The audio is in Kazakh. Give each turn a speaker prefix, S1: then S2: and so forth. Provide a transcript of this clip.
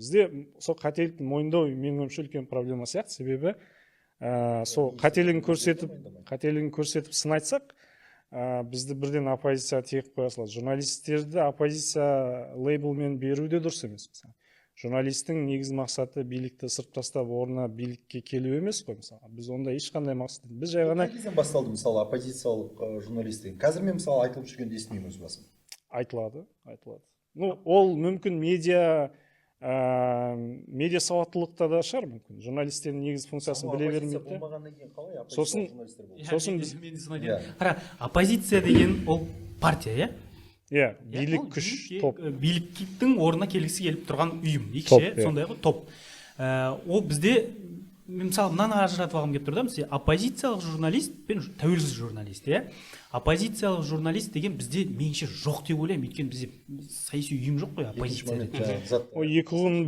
S1: Бізде сол қателікті мойындау менің ойымша үлкен проблема сияқты, себебі сол қателігін көрсетіп сын айтсақ, бізді бірден оппозиция тегіп қоя салады. Журналистерді оппозиция лейблмен беру де дұрыс емес. Журналистің негізгі мақсаты билікті сырып тастап, орнына билікке келу емес қой, мысалы. Біз онда ешқандай мақсат. Біз жай ғана
S2: кезден басталды мысалы оппозициялық журналист деген. Қазір мен мысалы айтылып жүргенде естімеймін өз басым.
S1: Айтылады. Ну, ол мүмкін медиа сауаттылықта да шығар мүмкін. Журналистердің негізгі функциясын біле бермейді.
S3: Сосын қара, оппозиция деген ол партия,
S1: иә? Билік күш, топ.
S3: Биліктің орнына келгісі келіп тұрған ұйым, ше, сондай ғой, топ. Ол бізде, мысалы, мынаны ажыратып алғым келіп тұр да, мысалы, оппозициялық журналист пен тәуелсіз журналист, оппозициялық журналист деген бізде меніңше жоқ деп ойлаймын, өйткені бізде саяси ұйым жоқ қой, оппозиция.
S1: Екі ұғым